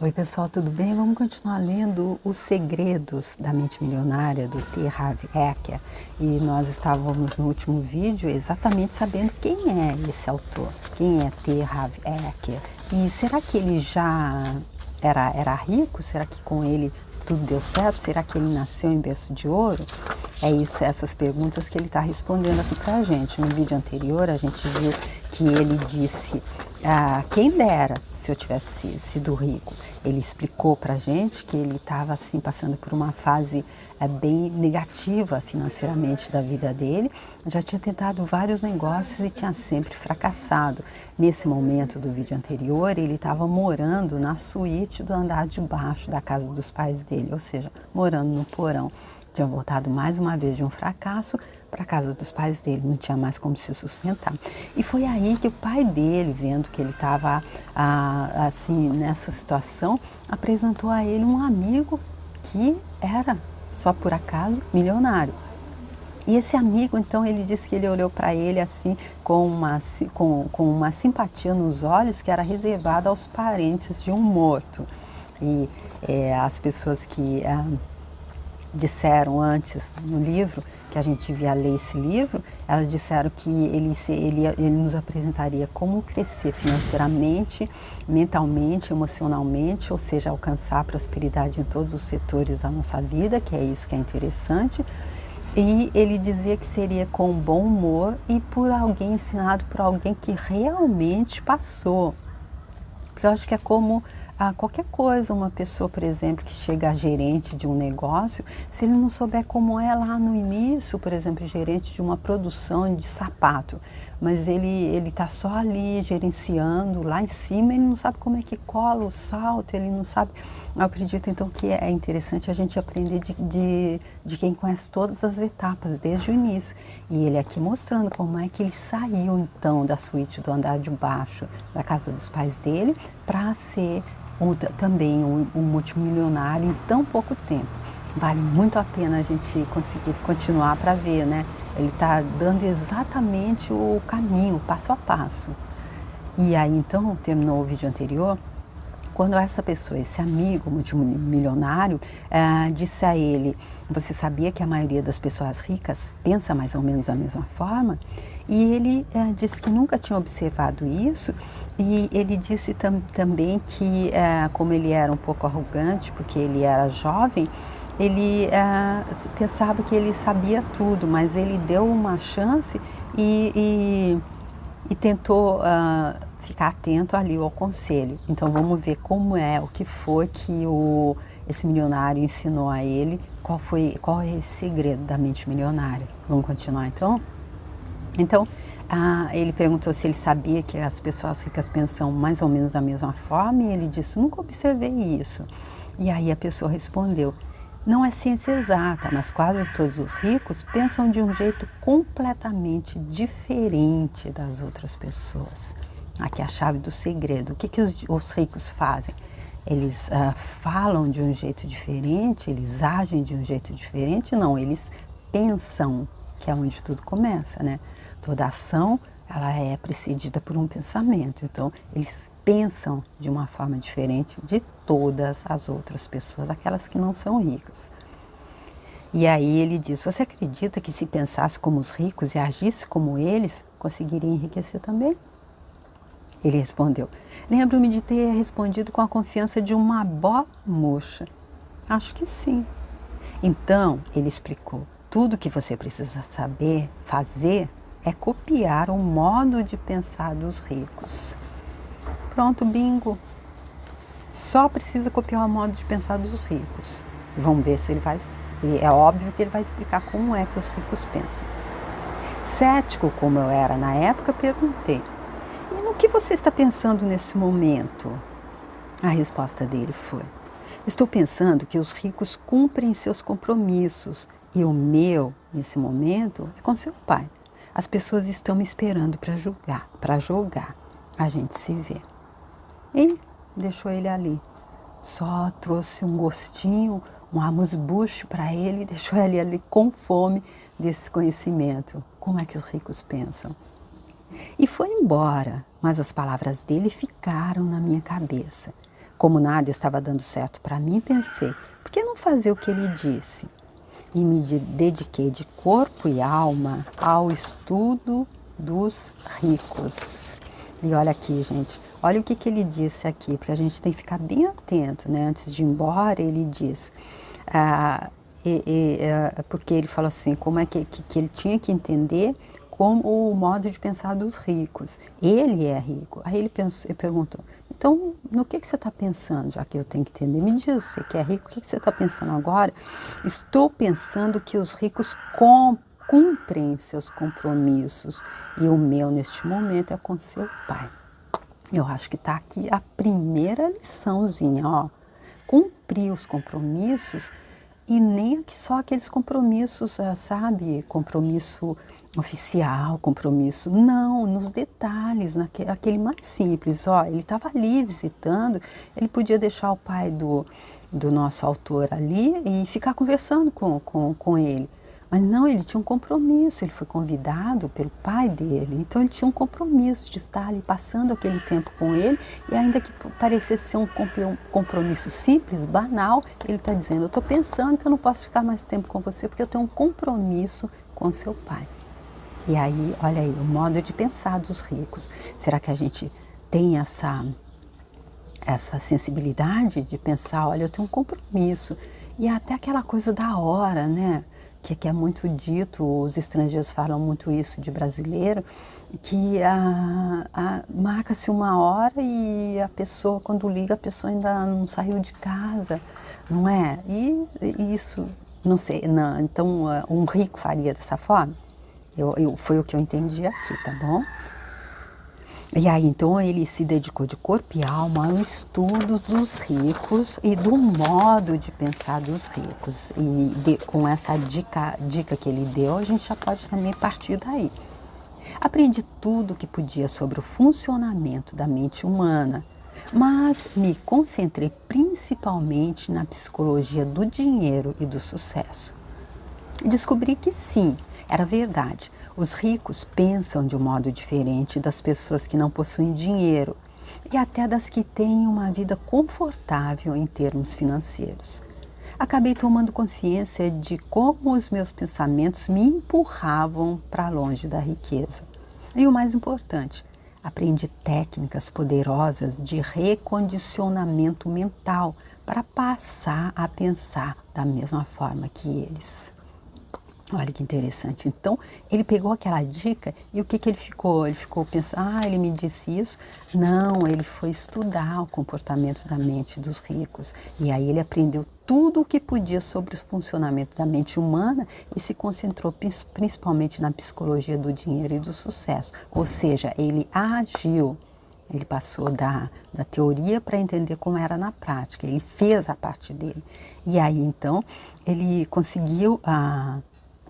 Oi pessoal, tudo bem? Vamos continuar lendo Os Segredos da Mente Milionária, do T. Harv Eker. E nós estávamos no último vídeo exatamente sabendo quem é esse autor, quem é T. Harv Eker. E será que ele já era rico? Será que com ele tudo deu certo? Será que ele nasceu em berço de ouro? É isso, essas perguntas que ele está respondendo aqui para a gente. No vídeo anterior a gente viu que ele disse, quem dera se eu tivesse sido rico. Ele explicou para a gente que ele estava assim passando por uma fase bem negativa financeiramente da vida dele. Já tinha tentado vários negócios e tinha sempre fracassado. Nesse momento do vídeo anterior, ele estava morando na suíte do andar de baixo da casa dos pais dele, ou seja, morando no porão. Tinha voltado mais uma vez de um fracasso para a casa dos pais dele, não tinha mais como se sustentar. E foi aí que o pai dele, vendo que ele estava assim nessa situação, apresentou a ele um amigo que era, só por acaso, milionário. E esse amigo, então, ele disse que ele olhou para ele assim com uma simpatia nos olhos que era reservada aos parentes de um morto. E as pessoas que disseram antes no livro, que a gente via ler esse livro, elas disseram que ele nos apresentaria como crescer financeiramente, mentalmente, emocionalmente, ou seja, alcançar a prosperidade em todos os setores da nossa vida, que é isso que é interessante. E ele dizia que seria com bom humor e por alguém ensinado por alguém que realmente passou. Porque eu acho que é como qualquer coisa, uma pessoa, por exemplo, que chega a gerente de um negócio, se ele não souber como é lá no início, por exemplo, gerente de uma produção de sapato, mas ele está só ali gerenciando, lá em cima ele não sabe como é que cola o salto, ele não sabe. Eu acredito então que é interessante a gente aprender de quem conhece todas as etapas, desde o início. E ele aqui mostrando como é que ele saiu então da suíte do andar de baixo da casa dos pais dele para ser também um multimilionário em tão pouco tempo. Vale muito a pena a gente conseguir continuar para ver, né? Ele está dando exatamente o caminho, passo a passo. E aí então, terminou o vídeo anterior, quando essa pessoa, esse amigo multimilionário, disse a ele, você sabia que a maioria das pessoas ricas pensa mais ou menos da mesma forma? E ele disse que nunca tinha observado isso, e ele disse também que, como ele era um pouco arrogante, porque ele era jovem, ele pensava que ele sabia tudo, mas ele deu uma chance e tentou ficar atento ali ao conselho. Então vamos ver como o que foi que esse milionário ensinou a ele, qual é esse segredo da mente milionária. Vamos continuar então? Então, ele perguntou se ele sabia que as pessoas ricas pensam mais ou menos da mesma forma, e ele disse, nunca observei isso. E aí a pessoa respondeu, não é ciência exata, mas quase todos os ricos pensam de um jeito completamente diferente das outras pessoas. Aqui é a chave do segredo. O que os ricos fazem? Eles falam de um jeito diferente, eles agem de um jeito diferente? Não, eles pensam, que é onde tudo começa, né? Toda ação, ela é precedida por um pensamento. Então, eles pensam de uma forma diferente de todas as outras pessoas, aquelas que não são ricas. E aí ele diz, você acredita que se pensasse como os ricos e agisse como eles, conseguiria enriquecer também? Ele respondeu, lembro-me de ter respondido com a confiança de uma bola murcha. Acho que sim. Então, ele explicou, tudo que você precisa fazer é copiar o modo de pensar dos ricos. Pronto, bingo. Só precisa copiar o modo de pensar dos ricos. Vamos ver se ele vai... É óbvio que ele vai explicar como é que os ricos pensam. Cético como eu era na época, perguntei, e no que você está pensando nesse momento? A resposta dele foi, estou pensando que os ricos cumprem seus compromissos e o meu, nesse momento, é com seu pai. As pessoas estão me esperando para julgar. A gente se vê. E deixou ele ali. Só trouxe um gostinho, um amuse-bouche para ele e deixou ele ali com fome desse conhecimento. Como é que os ricos pensam? E foi embora, mas as palavras dele ficaram na minha cabeça. como nada estava dando certo para mim, pensei, por que não fazer o que ele disse? E me dediquei de corpo e alma ao estudo dos ricos. E olha aqui, gente, olha o que ele disse aqui, porque a gente tem que ficar bem atento, né? Antes de ir embora, ele diz, porque ele fala assim, como é que ele tinha que entender como o modo de pensar dos ricos. Ele é rico. Aí ele perguntou, então, no que você está pensando, já que eu tenho que entender? Me diz, você que é rico, o que você está pensando agora? Estou pensando que os ricos cumprem seus compromissos e o meu, neste momento, é com seu pai. Eu acho que está aqui a primeira liçãozinha, ó. Cumprir os compromissos e nem só aqueles compromissos, sabe, compromisso oficial, compromisso, não, nos detalhes, aquele mais simples, ó, ele estava ali visitando, ele podia deixar o pai do nosso autor ali e ficar conversando com ele, mas não, ele tinha um compromisso, ele foi convidado pelo pai dele, então ele tinha um compromisso de estar ali passando aquele tempo com ele, e ainda que parecesse ser um compromisso simples, banal, ele está dizendo, eu estou pensando que eu não posso ficar mais tempo com você porque eu tenho um compromisso com seu pai. E aí, olha aí, o modo de pensar dos ricos. Será que a gente tem essa sensibilidade de pensar, olha, eu tenho um compromisso. E até aquela coisa da hora, né? Que é muito dito, os estrangeiros falam muito isso de brasileiro, que marca-se uma hora e a pessoa, quando liga, a pessoa ainda não saiu de casa, não é? E isso, não sei, não, então um rico faria dessa forma? Foi o que eu entendi aqui, tá bom? E aí, então, ele se dedicou de corpo e alma ao estudo dos ricos e do modo de pensar dos ricos. E com essa dica que ele deu, a gente já pode também partir daí. Aprendi tudo o que podia sobre o funcionamento da mente humana, mas me concentrei principalmente na psicologia do dinheiro e do sucesso. Descobri que sim, era verdade. Os ricos pensam de um modo diferente das pessoas que não possuem dinheiro e até das que têm uma vida confortável em termos financeiros. Acabei tomando consciência de como os meus pensamentos me empurravam para longe da riqueza. E o mais importante, aprendi técnicas poderosas de recondicionamento mental para passar a pensar da mesma forma que eles. Olha que interessante. Então, ele pegou aquela dica e o que ele ficou? Ele ficou pensando, ele me disse isso. Não, ele foi estudar o comportamento da mente dos ricos. E aí ele aprendeu tudo o que podia sobre o funcionamento da mente humana e se concentrou principalmente na psicologia do dinheiro e do sucesso. Ou seja, ele agiu. Ele passou da teoria para entender como era na prática. Ele fez a parte dele. E aí, então, ele conseguiu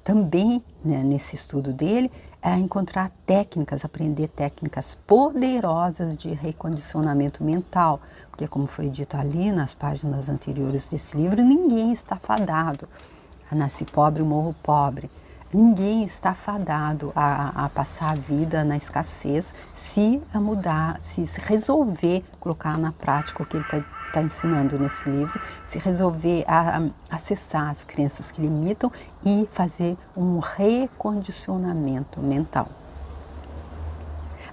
também, né, nesse estudo dele, encontrar técnicas, aprender técnicas poderosas de recondicionamento mental, porque como foi dito ali nas páginas anteriores desse livro, ninguém está fadado a nascer pobre, morro pobre. Ninguém está fadado a passar a vida na escassez se mudar, se resolver colocar na prática o que ele está ensinando nesse livro, se resolver acessar as crenças que limitam e fazer um recondicionamento mental.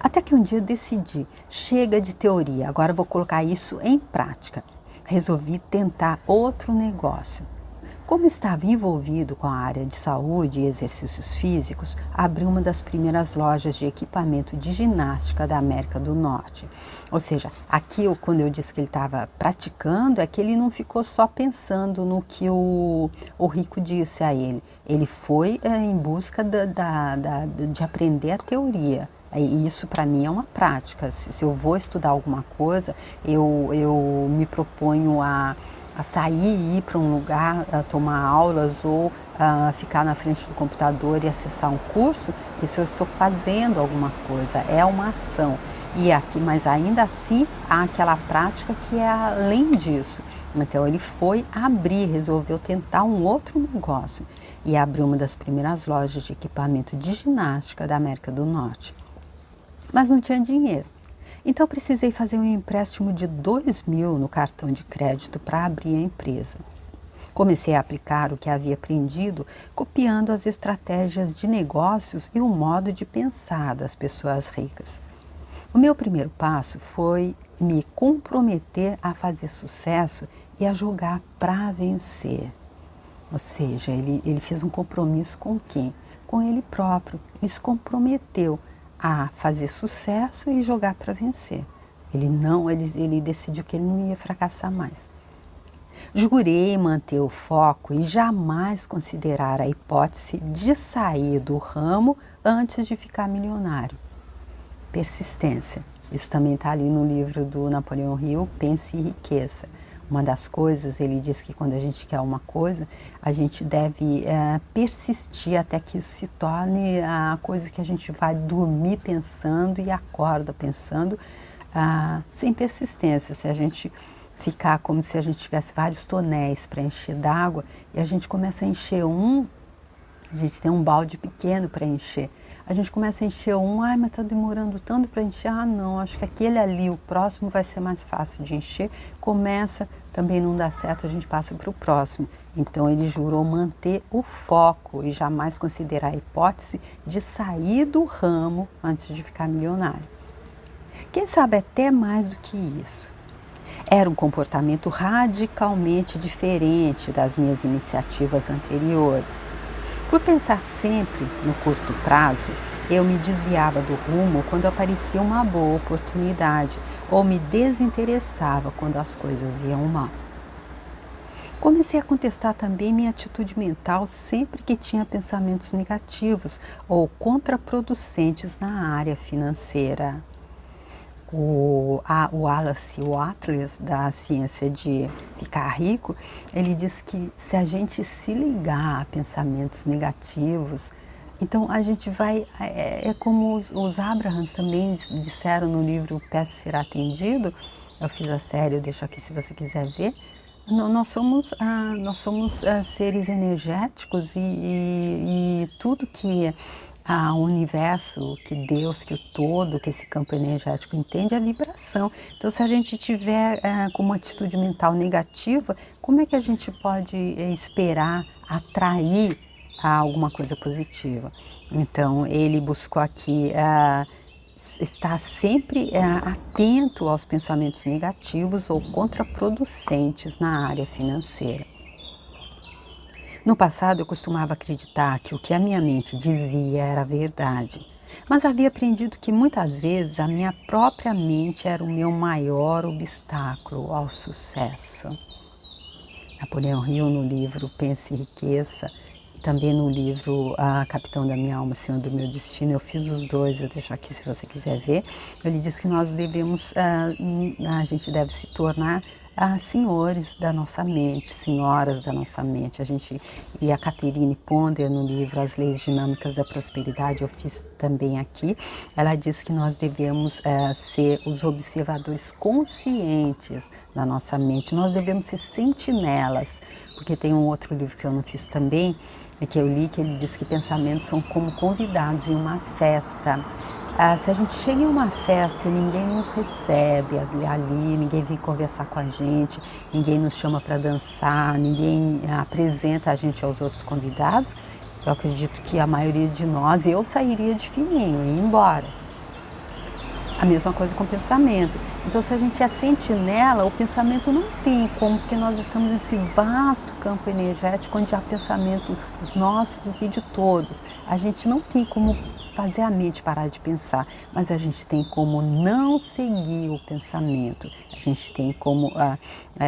Até que um dia decidi, chega de teoria, agora vou colocar isso em prática. Resolvi tentar outro negócio. Como estava envolvido com a área de saúde e exercícios físicos, abri uma das primeiras lojas de equipamento de ginástica da América do Norte. Ou seja, aqui quando eu disse que ele estava praticando, é que ele não ficou só pensando no que o rico disse a ele. Ele foi em busca de aprender a teoria. E isso para mim é uma prática. Se eu vou estudar alguma coisa, eu me proponho a sair e ir para um lugar, tomar aulas ou ficar na frente do computador e acessar um curso, isso eu estou fazendo alguma coisa, é uma ação. E aqui, mas ainda assim há aquela prática que é além disso. Então ele foi resolveu tentar um outro negócio e abriu uma das primeiras lojas de equipamento de ginástica da América do Norte. Mas não tinha dinheiro. Então precisei fazer um empréstimo de 2.000 no cartão de crédito para abrir a empresa. Comecei a aplicar o que havia aprendido, copiando as estratégias de negócios e o modo de pensar das pessoas ricas. O meu primeiro passo foi me comprometer a fazer sucesso e a jogar para vencer. Ou seja, ele fez um compromisso com quem? Com ele próprio. Ele se comprometeu a fazer sucesso e jogar para vencer. Ele decidiu que ele não ia fracassar mais. Jurei manter o foco e jamais considerar a hipótese de sair do ramo antes de ficar milionário. Persistência. Isso também está ali no livro do Napoleão Hill, Pense em Riqueza. Uma das coisas, ele diz que quando a gente quer uma coisa, a gente deve persistir até que isso se torne a coisa que a gente vai dormir pensando e acorda pensando, sem persistência. Se a gente ficar como se a gente tivesse vários tonéis para encher d'água e a gente começa a encher a gente tem um balde pequeno para encher. A gente começa a encher mas está demorando tanto para encher. Não, acho que aquele ali, o próximo vai ser mais fácil de encher. Começa, também não dá certo, a gente passa para o próximo. Então ele jurou manter o foco e jamais considerar a hipótese de sair do ramo antes de ficar milionário. Quem sabe até mais do que isso. Era um comportamento radicalmente diferente das minhas iniciativas anteriores. Por pensar sempre no curto prazo, eu me desviava do rumo quando aparecia uma boa oportunidade ou me desinteressava quando as coisas iam mal. Comecei a contestar também minha atitude mental sempre que tinha pensamentos negativos ou contraproducentes na área financeira. O Wallace Wattles, da ciência de ficar rico, ele diz que se a gente se ligar a pensamentos negativos, então a gente vai, como os Abrahams também disseram no livro Peça e Será Atendido. Eu fiz a série, eu deixo aqui se você quiser ver. Nós somos seres energéticos e tudo que o universo, que Deus, que o todo, que esse campo energético entende é a vibração. Então, se a gente tiver com uma atitude mental negativa, como é que a gente pode esperar atrair alguma coisa positiva? Então, ele buscou aqui estar sempre atento aos pensamentos negativos ou contraproducentes na área financeira. No passado, eu costumava acreditar que o que a minha mente dizia era verdade, mas havia aprendido que muitas vezes a minha própria mente era o meu maior obstáculo ao sucesso. Napoleão Hill, no livro Pense em Riqueza, e também no livro Capitão da Minha Alma, Senhor do Meu Destino, eu fiz os dois, eu deixo aqui se você quiser ver. Ele diz que nós devemos, a gente deve se tornar senhores da nossa mente, senhoras da nossa mente. E a Catherine Ponder, no livro As Leis Dinâmicas da Prosperidade, eu fiz também aqui, ela diz que nós devemos ser os observadores conscientes da nossa mente, nós devemos ser sentinelas, porque tem um outro livro que eu não fiz também, que eu li, que ele diz que pensamentos são como convidados em uma festa. Se a gente chega em uma festa e ninguém nos recebe ali, ninguém vem conversar com a gente, ninguém nos chama para dançar, ninguém apresenta a gente aos outros convidados, eu acredito que a maioria de nós, eu sairia de fininho e ia embora. A mesma coisa com o pensamento. Então, se a gente é sentinela, o pensamento não tem como, porque nós estamos nesse vasto campo energético onde há pensamentos nossos e de todos. A gente não tem como fazer a mente parar de pensar, mas a gente tem como não seguir o pensamento. A gente tem como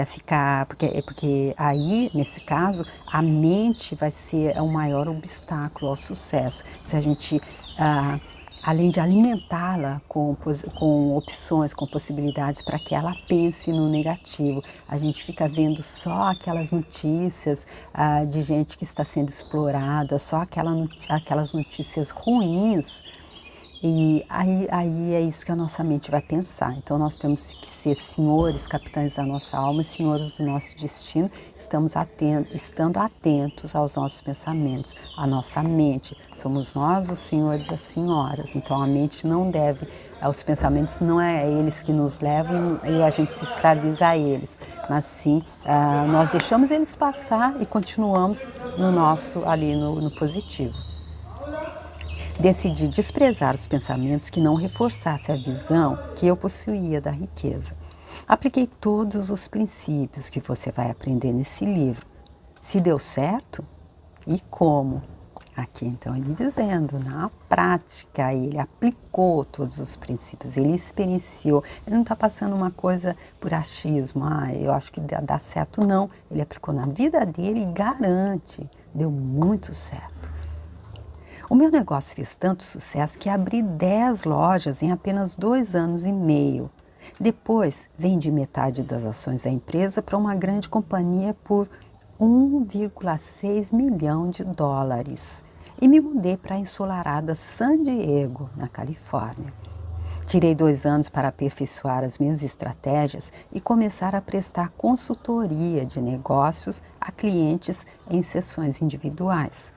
ficar, porque aí, nesse caso, a mente vai ser o maior obstáculo ao sucesso. Se a gente além de alimentá-la com opções, com possibilidades para que ela pense no negativo. A gente fica vendo só aquelas notícias de gente que está sendo explorada, só aquelas notícias ruins. E aí é isso que a nossa mente vai pensar. Então nós temos que ser senhores, capitães da nossa alma, senhores do nosso destino, estando atentos aos nossos pensamentos, à nossa mente. Somos nós os senhores e as senhoras. Então a mente não deve Os pensamentos não é eles que nos levam e a gente se escraviza a eles, mas sim, nós deixamos eles passar e continuamos no nosso, ali no positivo. Decidi desprezar os pensamentos que não reforçassem a visão que eu possuía da riqueza. Apliquei todos os princípios que você vai aprender nesse livro. Se deu certo? E como? Aqui então ele dizendo, na prática, ele aplicou todos os princípios, ele experienciou, ele não está passando uma coisa por achismo, eu acho que dá certo, não. Ele aplicou na vida dele e garante, deu muito certo. O meu negócio fez tanto sucesso que abri 10 lojas em apenas 2 anos e meio. Depois, vendi metade das ações da empresa para uma grande companhia por 1,6 milhão de dólares e me mudei para a ensolarada San Diego, na Califórnia. Tirei 2 anos para aperfeiçoar as minhas estratégias e começar a prestar consultoria de negócios a clientes em sessões individuais.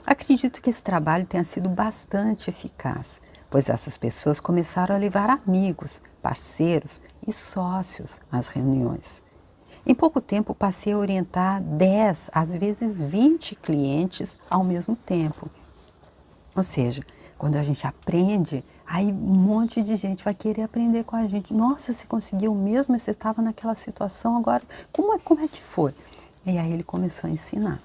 Acredito que esse trabalho tenha sido bastante eficaz, pois essas pessoas começaram a levar amigos, parceiros e sócios às reuniões. Em pouco tempo passei a orientar 10, às vezes 20 clientes ao mesmo tempo. Ou seja, quando a gente aprende, aí um monte de gente vai querer aprender com a gente. Nossa, você conseguiu mesmo, você estava naquela situação, agora como é que foi? E aí ele começou a ensinar.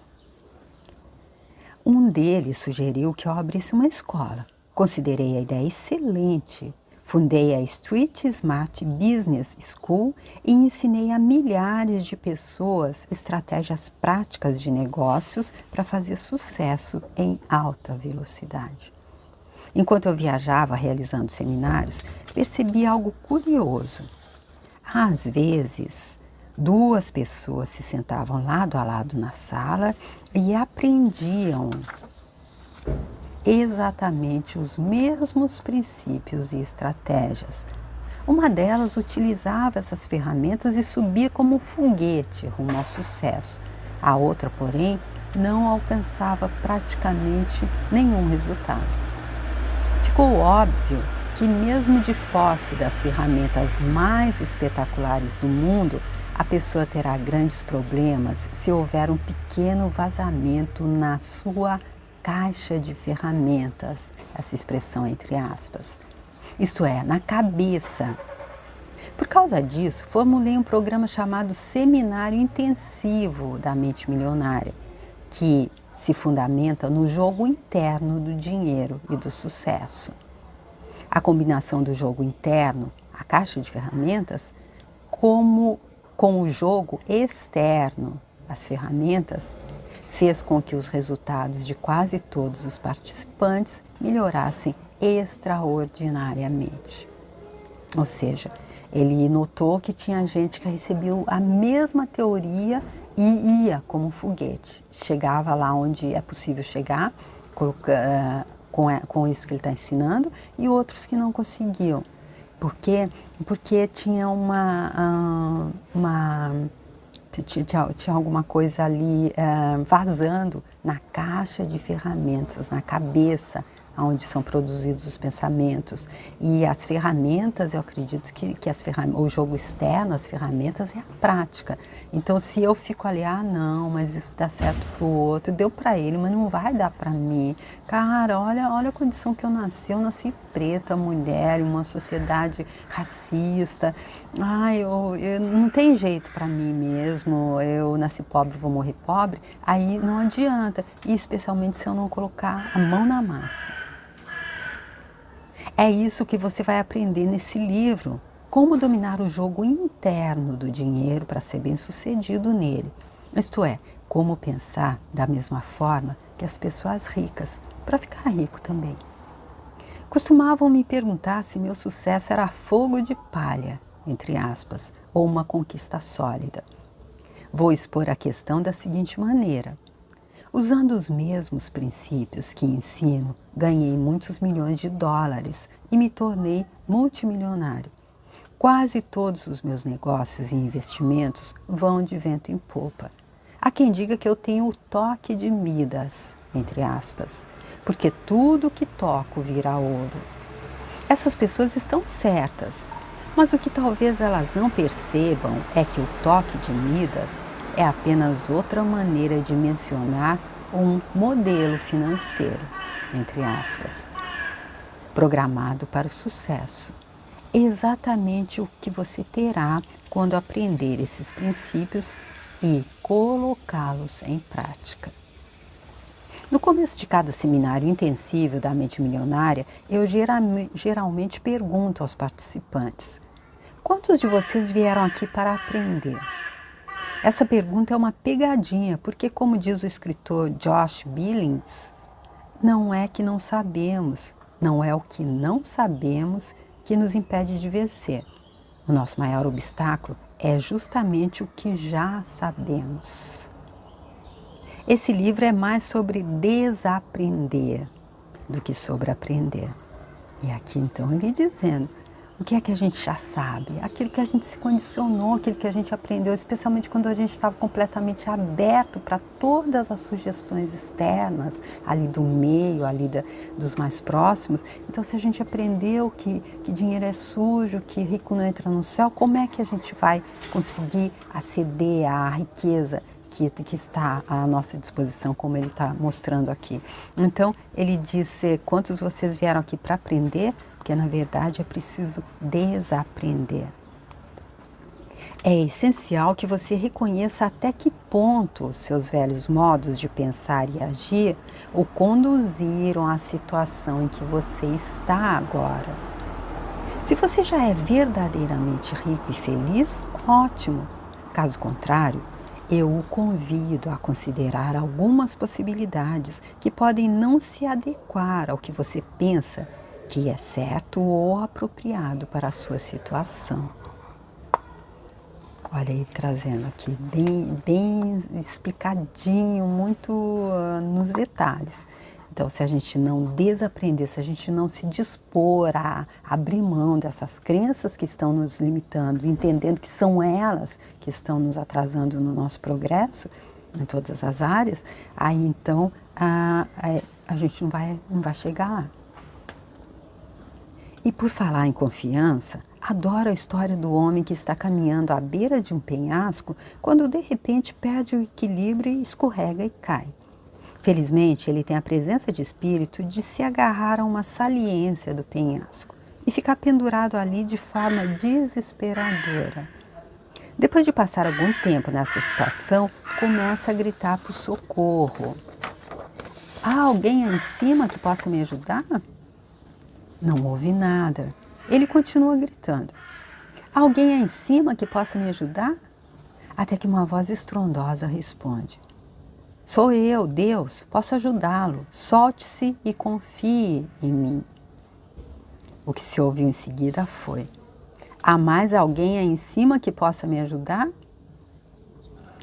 Um deles sugeriu que eu abrisse uma escola. Considerei a ideia excelente. Fundei a Street Smart Business School e ensinei a milhares de pessoas estratégias práticas de negócios para fazer sucesso em alta velocidade. Enquanto eu viajava realizando seminários, percebi algo curioso. Às vezes, 2 pessoas se sentavam lado a lado na sala e aprendiam exatamente os mesmos princípios e estratégias. Uma delas utilizava essas ferramentas e subia como um foguete rumo ao sucesso. A outra, porém, não alcançava praticamente nenhum resultado. Ficou óbvio que mesmo de posse das ferramentas mais espetaculares do mundo, a pessoa terá grandes problemas se houver um pequeno vazamento na sua caixa de ferramentas, essa expressão entre aspas, isto é, na cabeça. Por causa disso, formulei um programa chamado Seminário Intensivo da Mente Milionária, que se fundamenta no jogo interno do dinheiro e do sucesso. A combinação do jogo interno, a caixa de ferramentas, com o jogo externo, as ferramentas, fez com que os resultados de quase todos os participantes melhorassem extraordinariamente. Ou seja, ele notou que tinha gente que recebia a mesma teoria e ia como um foguete. Chegava lá onde é possível chegar, com isso que ele está ensinando, e outros que não conseguiam. Por quê? Porque tinha tinha alguma coisa ali vazando na caixa de ferramentas, na cabeça, onde são produzidos os pensamentos. E as ferramentas, eu acredito que o jogo externo, as ferramentas, é a prática. Então, se eu fico ali, não, mas isso dá certo para o outro, deu para ele, mas não vai dar para mim. Cara, olha a condição que eu nasci preta, mulher, em uma sociedade racista. Não tem jeito para mim mesmo, eu nasci pobre, vou morrer pobre. Aí não adianta, e especialmente se eu não colocar a mão na massa. É isso que você vai aprender nesse livro. Como dominar o jogo interno do dinheiro para ser bem-sucedido nele. Isto é, como pensar da mesma forma que as pessoas ricas, para ficar rico também. Costumavam me perguntar se meu sucesso era fogo de palha, entre aspas, ou uma conquista sólida. Vou expor a questão da seguinte maneira. Usando os mesmos princípios que ensino, ganhei muitos milhões de dólares e me tornei multimilionário. Quase todos os meus negócios e investimentos vão de vento em popa. Há quem diga que eu tenho o toque de Midas, entre aspas, porque tudo que toco vira ouro. Essas pessoas estão certas, mas o que talvez elas não percebam é que o toque de Midas é apenas outra maneira de mencionar um modelo financeiro, entre aspas, programado para o sucesso. Exatamente o que você terá quando aprender esses princípios e colocá-los em prática. No começo de cada seminário intensivo da Mente Milionária, eu geralmente pergunto aos participantes: quantos de vocês vieram aqui para aprender? Essa pergunta é uma pegadinha, porque, como diz o escritor Josh Billings, não é que não sabemos, não é o que não sabemos que nos impede de vencer. O nosso maior obstáculo é justamente o que já sabemos. Esse livro é mais sobre desaprender do que sobre aprender. E aqui então ele dizendo o que é que a gente já sabe, aquilo que a gente se condicionou, aquilo que a gente aprendeu, especialmente quando a gente estava completamente aberto para todas as sugestões externas, ali do meio, dos mais próximos. Então, se a gente aprendeu que dinheiro é sujo, que rico não entra no céu, como é que a gente vai conseguir aceder à riqueza que está à nossa disposição, como ele está mostrando aqui? Então, ele disse: quantos vocês vieram aqui para aprender? Porque, na verdade, é preciso desaprender. É essencial que você reconheça até que ponto seus velhos modos de pensar e agir o conduziram à situação em que você está agora. Se você já é verdadeiramente rico e feliz, ótimo. Caso contrário, eu o convido a considerar algumas possibilidades que podem não se adequar ao que você pensa que é certo ou apropriado para a sua situação. Olha aí, trazendo aqui bem explicadinho, muito nos detalhes. Então, se a gente não desaprender, se a gente não se dispor a abrir mão dessas crenças que estão nos limitando, entendendo que são elas que estão nos atrasando no nosso progresso, em todas as áreas, aí então a gente não vai chegar lá. E por falar em confiança, adoro a história do homem que está caminhando à beira de um penhasco quando de repente perde o equilíbrio e escorrega e cai. Felizmente, ele tem a presença de espírito de se agarrar a uma saliência do penhasco e ficar pendurado ali de forma desesperadora. Depois de passar algum tempo nessa situação, começa a gritar por socorro. Há alguém aí em cima que possa me ajudar? Não houve nada. Ele continua gritando. Há alguém aí em cima que possa me ajudar? Até que uma voz estrondosa responde: sou eu, Deus, posso ajudá-lo. Solte-se e confie em mim. O que se ouviu em seguida foi: há mais alguém aí em cima que possa me ajudar?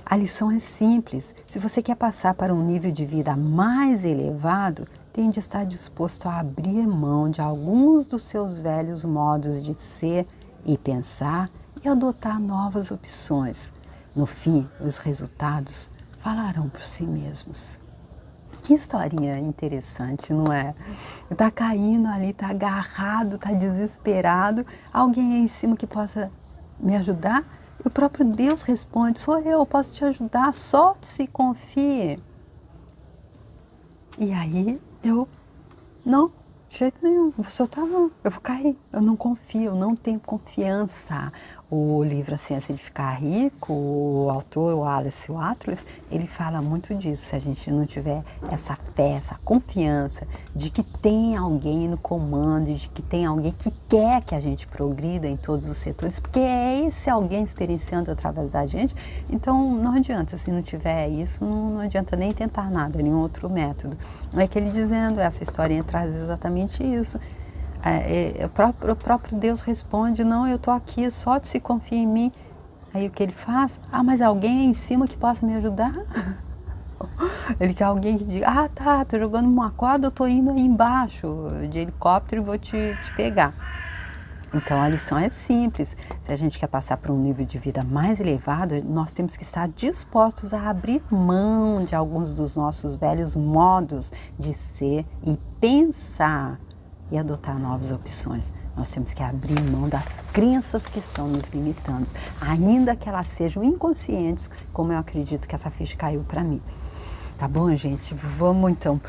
A lição é simples. Se você quer passar para um nível de vida mais elevado, tem de estar disposto a abrir mão de alguns dos seus velhos modos de ser e pensar e adotar novas opções. No fim, os resultados falarão por si mesmos. Que historinha interessante, não é? Está caindo ali, está agarrado, está desesperado. Alguém aí em cima que possa me ajudar? E o próprio Deus responde: sou eu posso te ajudar, solte-se e confie. E aí não, de jeito nenhum, vou soltar não, eu vou cair, eu não confio, eu não tenho confiança. O livro A Ciência de Ficar Rico, o autor, o Alice Waters, ele fala muito disso. Se a gente não tiver essa fé, essa confiança de que tem alguém no comando, de que tem alguém que quer que a gente progrida em todos os setores, porque é esse alguém experienciando através da gente, então não adianta, se não tiver isso, não adianta nem tentar nada, nenhum outro método. É que ele dizendo, essa historinha traz exatamente isso. O próprio Deus responde: não, eu estou aqui, só se confia em mim. Aí o que ele faz? Mas alguém aí em cima que possa me ajudar? Ele quer alguém que diga: tá, estou jogando uma corda, eu estou indo aí embaixo de helicóptero e vou te pegar. Então a lição é simples. Se a gente quer passar para um nível de vida mais elevado, nós temos que estar dispostos a abrir mão de alguns dos nossos velhos modos de ser e pensar. e adotar novas opções. Nós temos que abrir mão das crenças que estão nos limitando, ainda que elas sejam inconscientes, como eu acredito que essa ficha caiu para mim. Tá bom, gente? Vamos então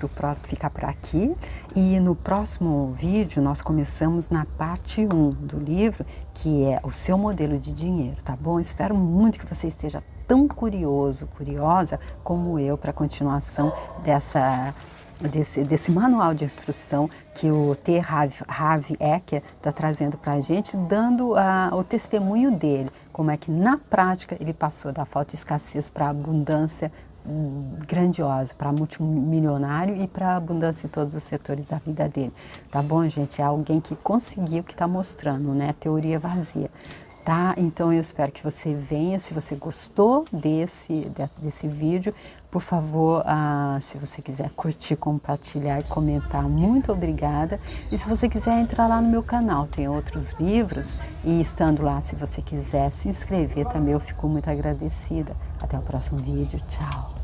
ficar por aqui, e no próximo vídeo nós começamos na parte 1 do livro, que é o seu modelo de dinheiro, tá bom? Espero muito que você esteja tão curioso, curiosa como eu para a continuação desse manual de instrução que o T. Harv Eker está trazendo para a gente, dando o testemunho dele, como é que na prática ele passou da falta e escassez para a abundância grandiosa, para multimilionário e para abundância em todos os setores da vida dele. Tá bom, gente? É alguém que conseguiu, que está mostrando, né? Teoria vazia. Tá? Então eu espero que você venha. Se você gostou desse vídeo, por favor, se você quiser curtir, compartilhar e comentar, muito obrigada. E se você quiser entrar lá no meu canal, tem outros livros, e estando lá, se você quiser se inscrever também, eu fico muito agradecida. Até o próximo vídeo. Tchau!